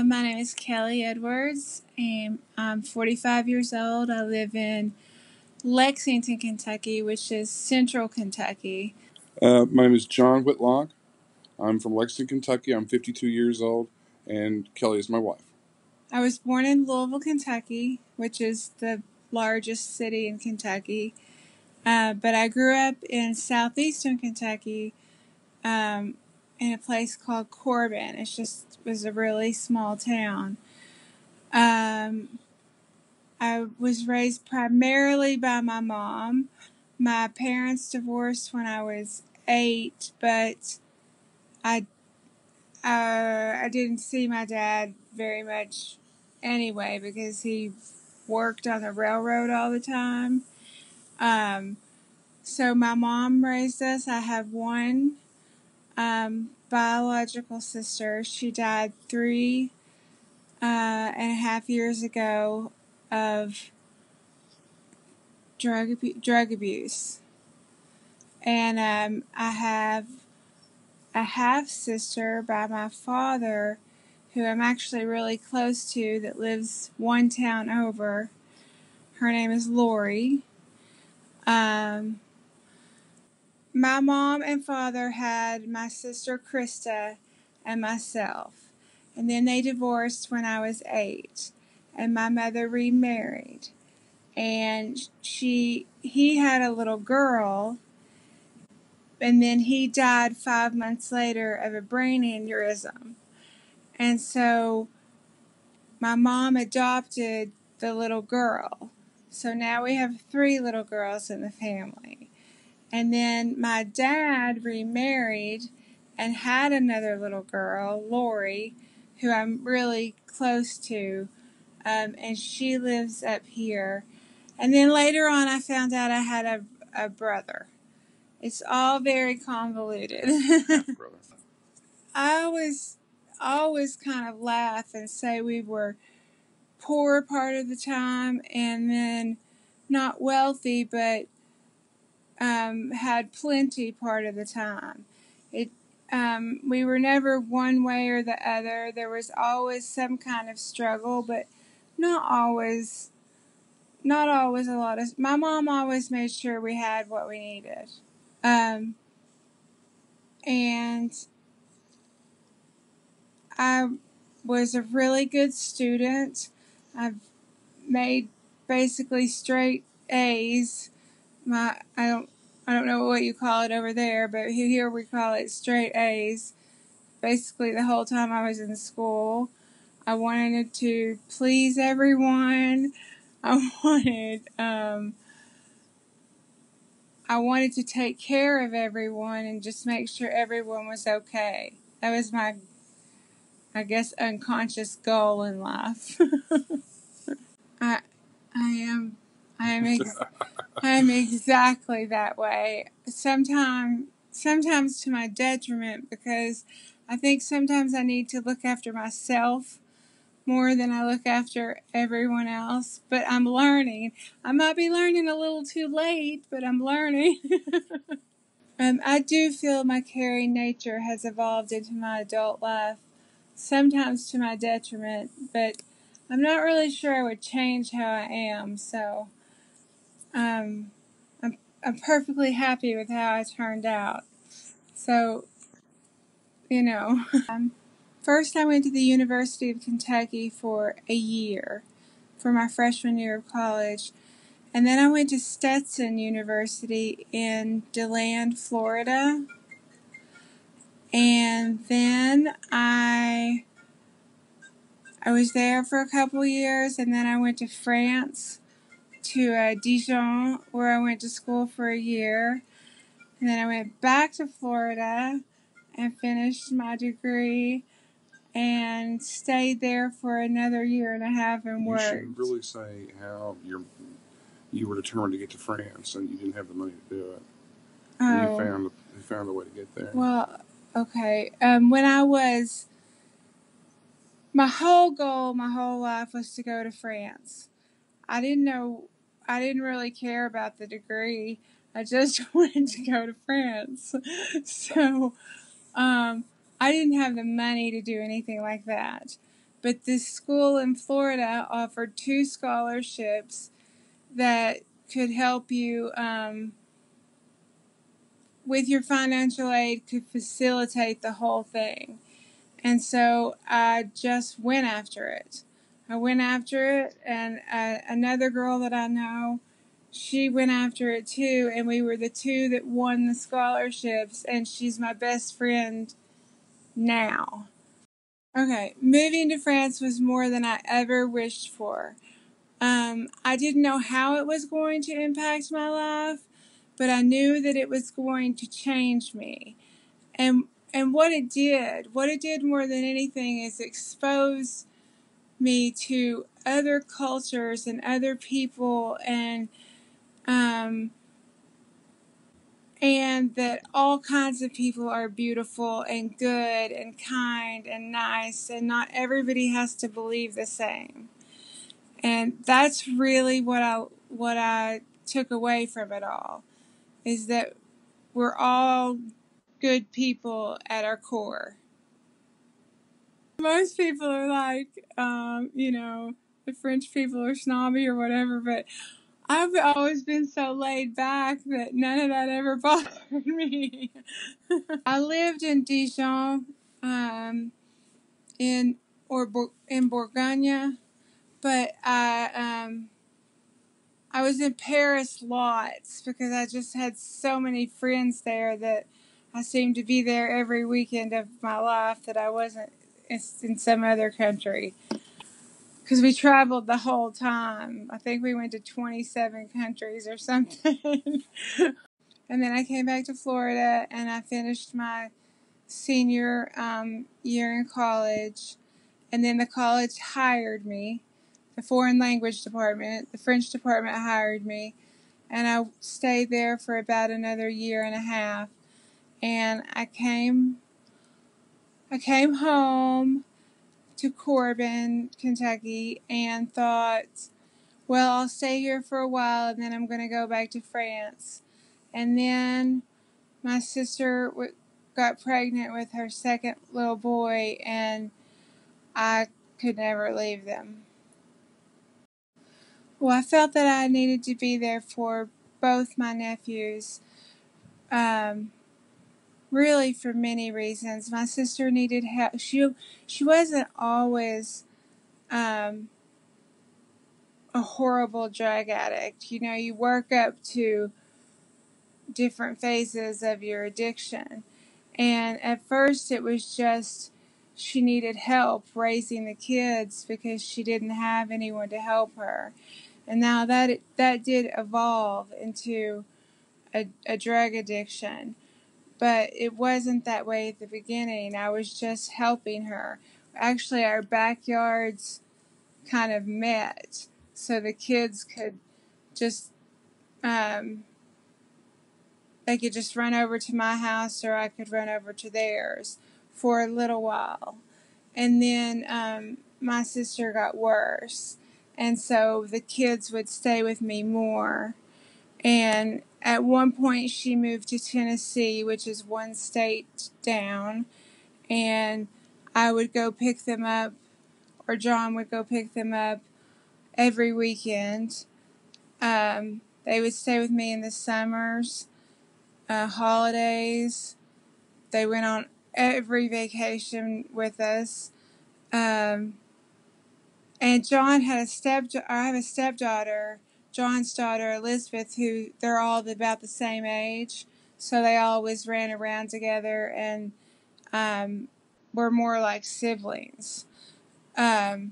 My name is Kellee Edwards, and I'm 45 years old. I live in Lexington, Kentucky, which is central Kentucky. My name is John Whitlock. I'm from Lexington, Kentucky. I'm 52 years old, and Kellee is my wife. I was born in Louisville, Kentucky, which is the largest city in Kentucky. But I grew up in southeastern Kentucky in a place called Corbin. Was a really small town. I was raised primarily by my mom. My parents divorced when I was 8, but I didn't see my dad very much anyway because he worked on the railroad all the time. So my mom raised us. I have one biological sister. She died 3.5 years ago of drug abuse. And I have a half-sister by my father who I'm actually really close to that lives one town over. Her name is Lori. My mom and father had my sister Krista and myself. And then they divorced when I was 8. And my mother remarried. And he had a little girl. And then he died 5 months later of a brain aneurysm. And so my mom adopted the little girl. So now we have 3 little girls in the family. And then my dad remarried and had another little girl, Lori, who I'm really close to. And she lives up here. And then later on I found out I had a brother. It's all very convoluted. I always kind of laugh and say we were poor part of the time and then not wealthy, but had plenty part of the time. We were never one way or the other. There was always some kind of struggle, but not always a lot of. My mom always made sure we had what we needed. And I was a really good student. I've made basically straight A's. I don't know what you call it over there, but here we call it straight A's. Basically the whole time I was in school. I wanted to please everyone. I wanted to take care of everyone and just make sure everyone was okay. That was my, I guess, unconscious goal in life. I am exactly that way. Sometimes to my detriment, because I think sometimes I need to look after myself more than I look after everyone else. But I'm learning. I might be learning a little too late, but I'm learning. I do feel my caring nature has evolved into my adult life, sometimes to my detriment, but I'm not really sure I would change how I am, so I'm perfectly happy with how I turned out. So, first I went to the University of Kentucky for a year, for my freshman year of college, and then I went to Stetson University in DeLand, Florida, and then I was there for a couple years, and then I went to France, to Dijon, where I went to school for a year. And then I went back to Florida and finished my degree and stayed there for another year and a half and worked. You should really say how you were determined to get to France and you didn't have the money to do it. Oh. And you found a way to get there. Well, okay. My whole goal, my whole life was to go to France. I didn't really care about the degree. I just wanted to go to France. So, I didn't have the money to do anything like that. But this school in Florida offered 2 scholarships that could help you with your financial aid, could facilitate the whole thing. And so I just went after it. And another girl that I know, she went after it too, and we were the 2 that won the scholarships, and she's my best friend now. Okay, moving to France was more than I ever wished for. I didn't know how it was going to impact my life, but I knew that it was going to change me. And what it did more than anything is expose me to other cultures and other people, and that all kinds of people are beautiful and good and kind and nice, and not everybody has to believe the same. And that's really what I took away from it all, is that we're all good people at our core. Most people are like, the French people are snobby or whatever, but I've always been so laid back that none of that ever bothered me. I lived in Dijon, in Bourgogne, but I was in Paris lots because I just had so many friends there that I seemed to be there every weekend of my life that I wasn't in some other country. Because we traveled the whole time. I think we went to 27 countries or something. And then I came back to Florida and I finished my senior year in college. And then the college hired me. The foreign language department, the French department hired me. And I stayed there for about another year and a half. And I came home to Corbin, Kentucky, and thought, well, I'll stay here for a while and then I'm going to go back to France. And then my sister got pregnant with her second little boy, and I could never leave them. Well, I felt that I needed to be there for both my nephews, really for many reasons. My sister needed help. She wasn't always a horrible drug addict. You know, you work up to different phases of your addiction. And at first it was just she needed help raising the kids because she didn't have anyone to help her. And now that did evolve into a drug addiction. But it wasn't that way at the beginning. I was just helping her. Actually, our backyards kind of met, so the kids could just they could just run over to my house, or I could run over to theirs for a little while. And then my sister got worse, and so the kids would stay with me more. And at one point she moved to Tennessee, which is one state down, and I would go pick them up, or John would go pick them up every weekend. They would stay with me in the summers, holidays. They went on every vacation with us. And John had I have a stepdaughter, John's daughter, Elizabeth, who they're all about the same age. So they always ran around together and were more like siblings. I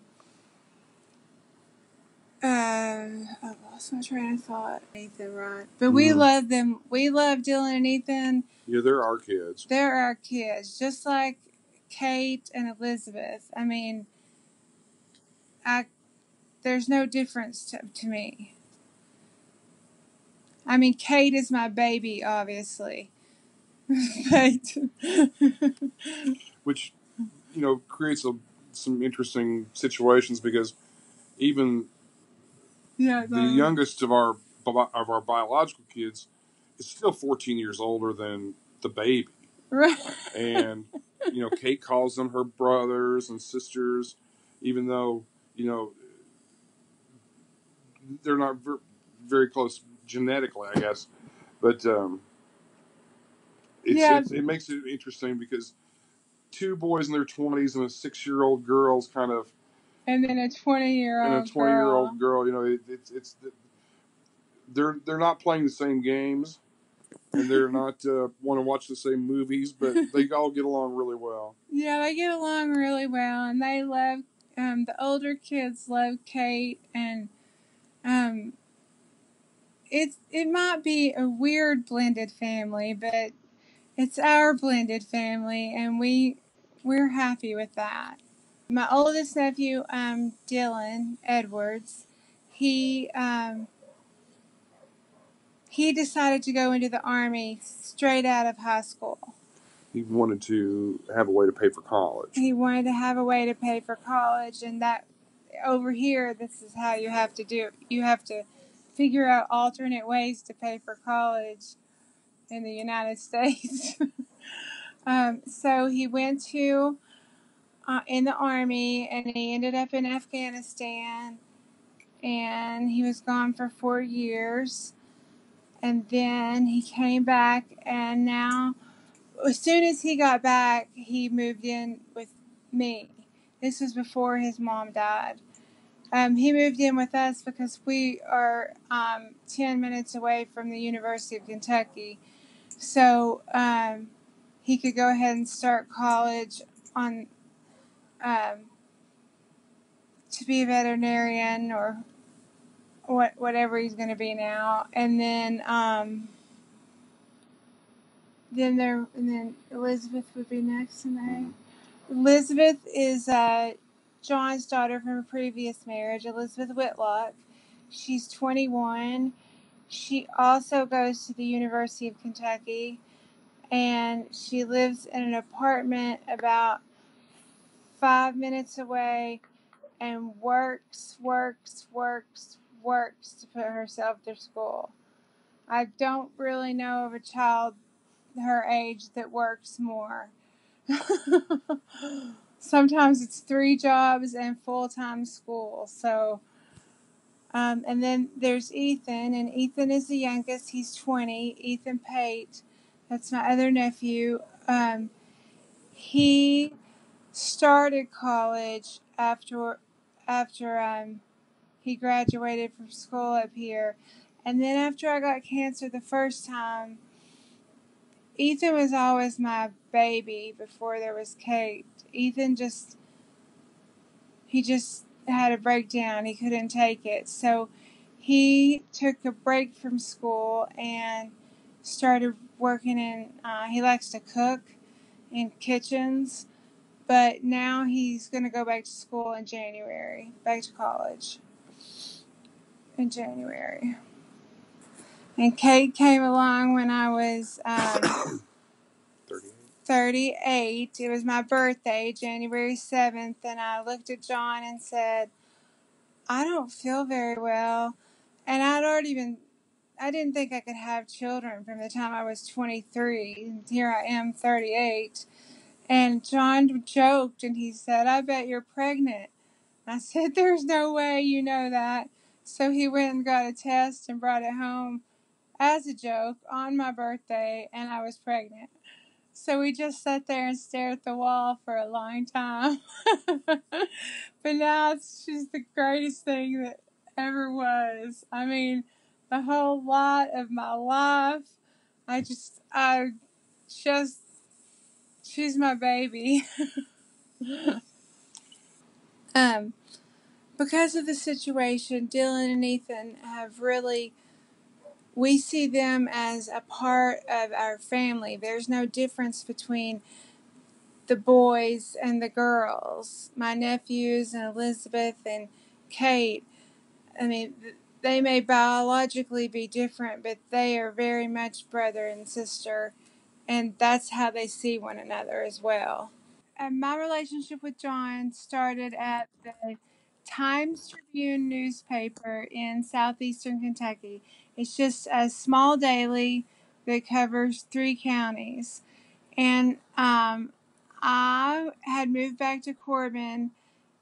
lost my train of thought. Ethan, right? But we love them. We love Dylan and Ethan. Yeah, they're our kids. They're our kids, just like Kate and Elizabeth. I mean, there's no difference to me. I mean, Kate is my baby, obviously, but Which, creates some interesting situations because even the youngest of our biological kids is still 14 years older than the baby. Right. And, Kate calls them her brothers and sisters. even though they're not very close genetically, I guess. But it makes it interesting because two boys in their 20s and a 6-year-old girl's kind of, and then a 20-year-old girl. They're not playing the same games, and they're not want to watch the same movies, but they all get along really well. Yeah, they get along really well, and they love. The older kids love Kate, and it might be a weird blended family, but it's our blended family, and we're happy with that. My oldest nephew, Dylan Edwards, he decided to go into the Army straight out of high school. He wanted to have a way to pay for college. And that over here, this is how you have to do it. You have to figure out alternate ways to pay for college in the United States. So he went to in the Army, and he ended up in Afghanistan, and he was gone for 4 years, and then he came back, and now as soon as he got back, he moved in with me. This was before his mom died. He moved in with us because we are 10 minutes away from the University of Kentucky. So he could go ahead and start college on to be a veterinarian or whatever he's going to be now. And then Elizabeth would be next in there. Elizabeth is John's daughter from a previous marriage, Elizabeth Whitlock. She's 21. She also goes to the University of Kentucky, and she lives in an apartment about 5 minutes away and works to put herself through school. I don't really know of a child her age that works more. Sometimes it's 3 jobs and full-time school. So, and then there's Ethan, and Ethan is the youngest. He's 20. Ethan Pate, that's my other nephew. He started college after he graduated from school up here, and then after I got cancer the first time, Ethan was always my baby before there was Kate. Ethan just had a breakdown. He couldn't take it. So he took a break from school and started working in, he likes to cook in kitchens, but now he's going to go back to school in January, back to college in January. And Kate came along when I was 38. It was my birthday, January 7th, and I looked at John and said, I don't feel very well. And I didn't think I could have children from the time I was 23. And here I am, 38. And John joked and he said, I bet you're pregnant. I said, there's no way you know that. So he went and got a test and brought it home as a joke on my birthday, and I was pregnant. So we just sat there and stared at the wall for a long time. But now it's just the greatest thing that ever was. I mean, the whole lot of my life, she's my baby. Because of the situation, Dylan and Ethan we see them as a part of our family. There's no difference between the boys and the girls. My nephews and Elizabeth and Kate, I mean, they may biologically be different, but they are very much brother and sister, and that's how they see one another as well. And my relationship with John started at the Times Tribune newspaper in southeastern Kentucky. It's just a small daily that covers 3 counties. And I had moved back to Corbin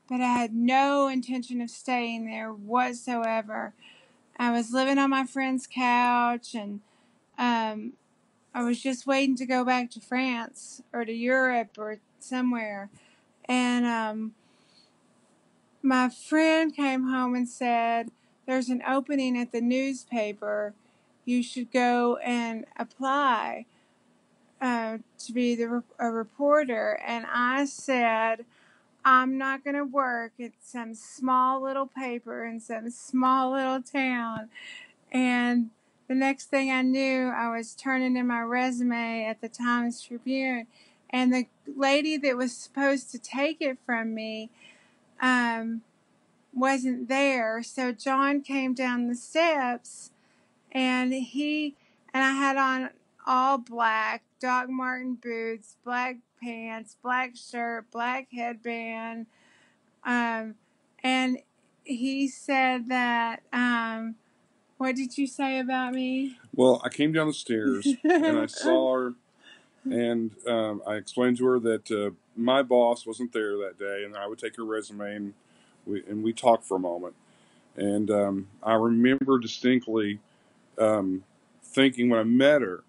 but I had no intention of staying there whatsoever. I was living on my friend's couch, and I was just waiting to go back to France or to Europe or somewhere. And my friend came home and said, "There's an opening at the newspaper. You should go and apply to be a reporter." And I said, "I'm not going to work at some small little paper in some small little town." And the next thing I knew, I was turning in my resume at the Times Tribune. And the lady that was supposed to take it from me wasn't there. So John came down the steps, and I had on all black, Doc Marten boots, black pants, black shirt, black headband. And he said that, what did you say about me? Well, I came down the stairs and I saw her, and I explained to her that my boss wasn't there that day, and I would take her resume, and we talked for a moment. And I remember distinctly thinking when I met her,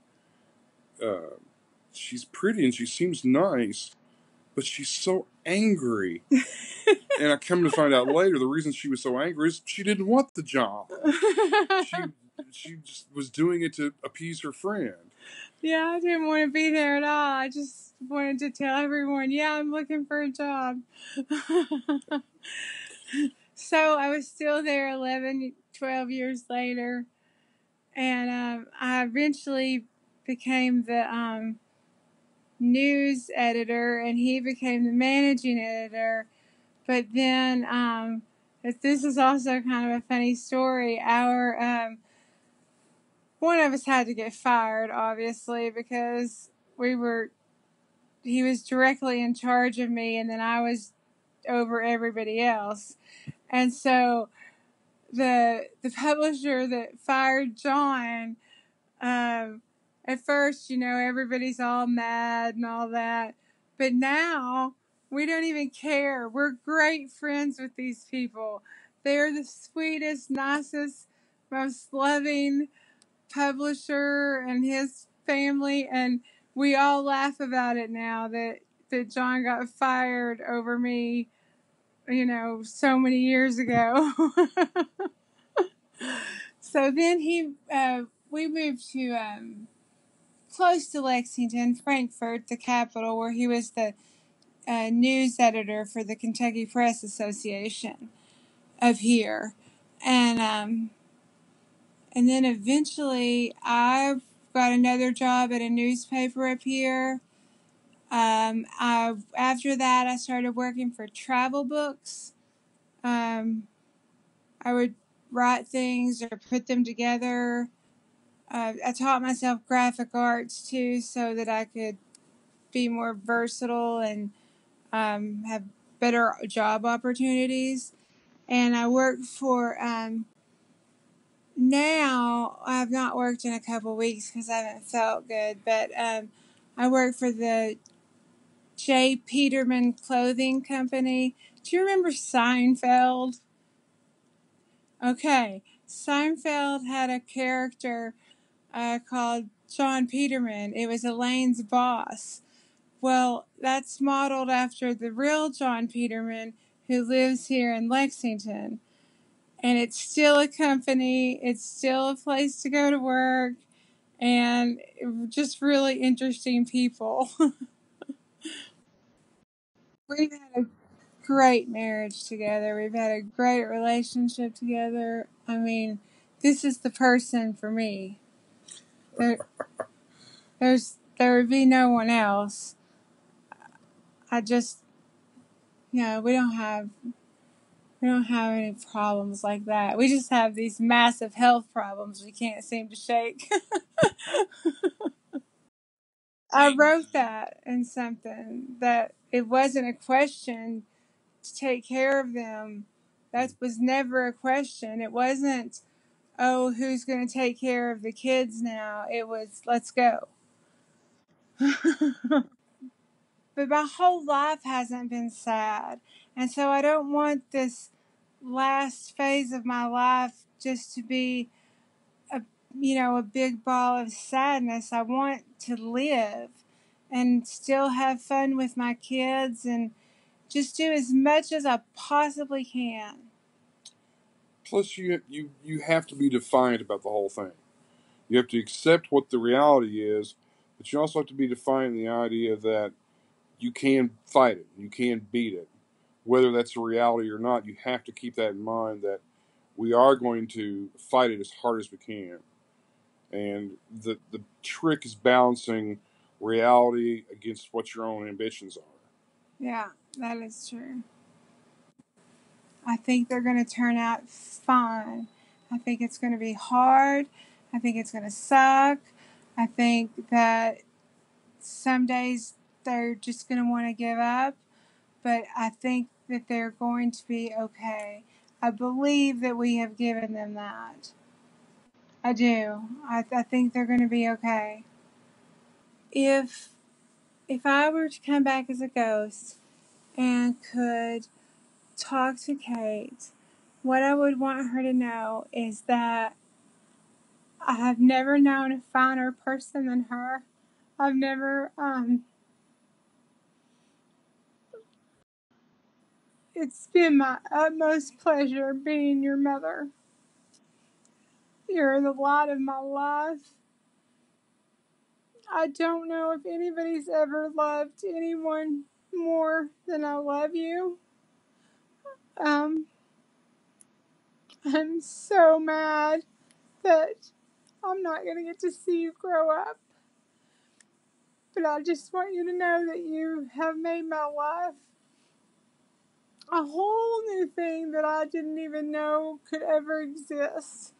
she's pretty and she seems nice, but she's so angry. And I come to find out later, the reason she was so angry is she didn't want the job. She just was doing it to appease her friend. Yeah, I didn't want to be there at all. I just wanted to tell everyone, yeah, I'm looking for a job. So I was still there 11, 12 years later. And I eventually became the news editor, and he became the managing editor. But then, this is also kind of a funny story. One of us had to get fired, obviously, because he was directly in charge of me, and then I was over everybody else. And so the publisher that fired John, at first, everybody's all mad and all that. But now we don't even care. We're great friends with these people. They're the sweetest, nicest, most loving publisher and his family, and we all laugh about it now that John got fired over me, so many years ago. So then we moved to close to Lexington, Frankfort, the capital, where he was the news editor for the Kentucky Press Association of here. And then eventually I got another job at a newspaper up here. After that, I started working for travel books. I would write things or put them together. I taught myself graphic arts too, so that I could be more versatile and have better job opportunities. And I work for, now I've not worked in a couple weeks because I haven't felt good, but I work for the J. Peterman Clothing Company. Do you remember Seinfeld? Okay, Seinfeld had a character called John Peterman. It was Elaine's boss. Well, that's modeled after the real John Peterman who lives here in Lexington. And it's still a company. It's still a place to go to work. And just really interesting people. We've had a great marriage together. We've had a great relationship together. I mean, this is the person for me. There would be no one else. I just, we don't have any problems like that. We just have these massive health problems we can't seem to shake. I wrote that in something, that it wasn't a question to take care of them. That was never a question. It wasn't, oh, who's going to take care of the kids now? It was, let's go. But my whole life hasn't been sad. And so I don't want this last phase of my life just to be a big ball of sadness. I want to live and still have fun with my kids and just do as much as I possibly can. Plus, you have to be defiant about the whole thing. You have to accept what the reality is, but you also have to be defiant in the idea that you can fight it, you can beat it. Whether that's a reality or not, you have to keep that in mind that we are going to fight it as hard as we can. And the trick is balancing reality against what your own ambitions are. Yeah, that is true. I think they're going to turn out fine. I think it's going to be hard. I think it's going to suck. I think that some days they're just going to want to give up, but I think that they're going to be okay. I believe that we have given them that. I do. I think they're going to be okay. If I were to come back as a ghost and could talk to Kate, what I would want her to know is that I have never known a finer person than her. I've never, it's been my utmost pleasure being your mother. You're the light of my life. I don't know if anybody's ever loved anyone more than I love you. Um, I'm so mad that I'm not going to get to see you grow up. But I just want you to know that you have made my life a whole new thing that I didn't even know could ever exist.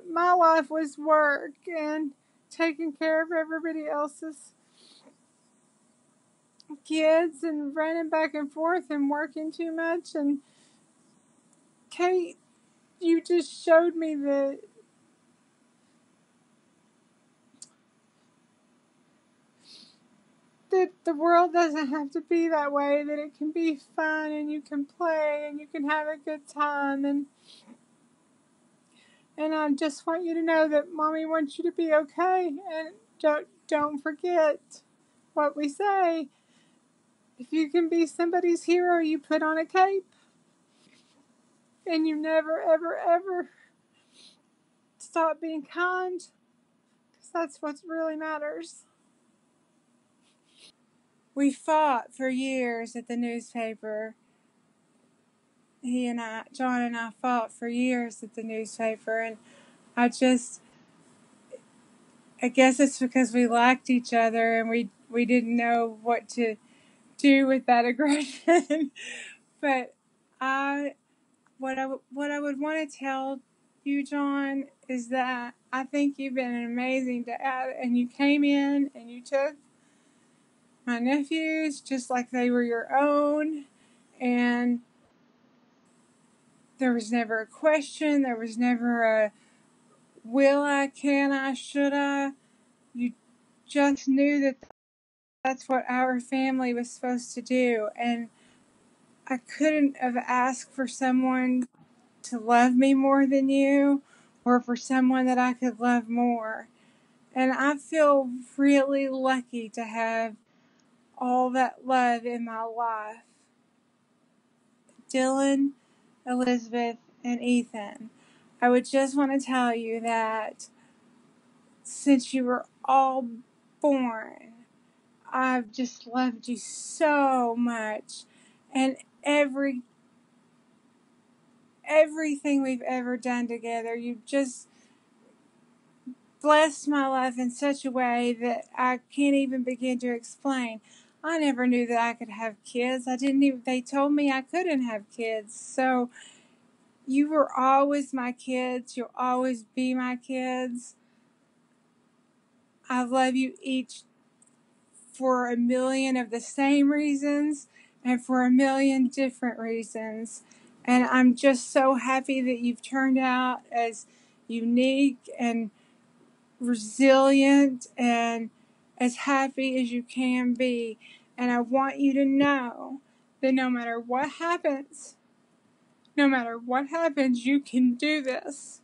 My life was work and taking care of everybody else's kids and running back and forth and working too much. And Kate, you just showed me that the world doesn't have to be that way, that it can be fun and you can play and you can have a good time. And I just want you to know that Mommy wants you to be okay. And don't forget what we say. If you can be somebody's hero, you put on a cape. And you never, ever, ever stop being kind. Because that's what really matters. We fought for years at the newspaper. John and I fought for years at the newspaper. And I guess it's because we liked each other and we didn't know what to do with that aggression. But what I would want to tell you, John, is that I think you've been an amazing dad, and you came in and you took my nephews just like they were your own, and there was never a question, there was never a will I, can I, should I. You just knew that that's what our family was supposed to do, and I couldn't have asked for someone to love me more than you, or for someone that I could love more. And I feel really lucky to have all that love in my life. Dylan, Elizabeth, and Ethan, I would just want to tell you that since you were all born, I've just loved you so much. And everything we've ever done together, you've just blessed my life in such a way that I can't even begin to explain. I never knew that I could have kids. They told me I couldn't have kids. So you were always my kids. You'll always be my kids. I love you each for a million of the same reasons and for a million different reasons. And I'm just so happy that you've turned out as unique and resilient and as happy as you can be. And I want you to know that no matter what happens, you can do this.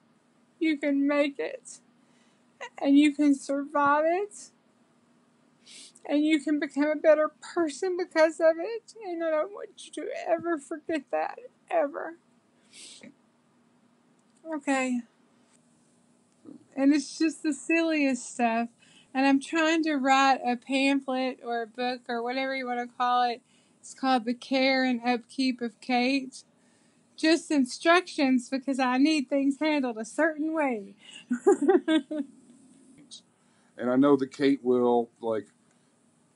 You can make it. And you can survive it. And you can become a better person because of it. And I don't want you to ever forget that. Ever. Okay. And it's just the silliest stuff. And I'm trying to write a pamphlet or a book or whatever you want to call it. It's called The Care and Upkeep of Kate. Just instructions because I need things handled a certain way. And I know that Kate will, like,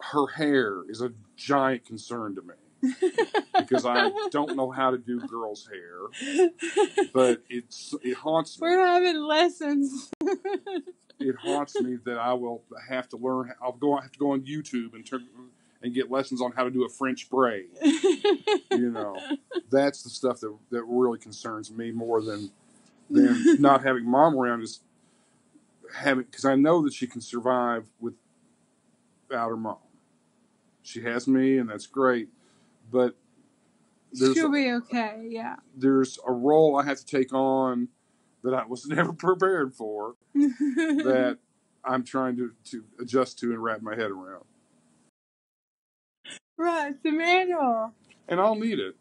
her hair is a giant concern to me. Because I don't know how to do girls' hair. But it haunts me. We're having lessons. It haunts me that I will have to learn. I'll have to go on YouTube and get lessons on how to do a French braid. You know, that's the stuff that really concerns me more than not having Mom around. Is having, because I know that she can survive without her mom. She has me, and that's great. But she'll be okay. Yeah. There's a role I have to take on that I was never prepared for. That I'm trying to adjust to and wrap my head around. Right, the manual. And I'll need it.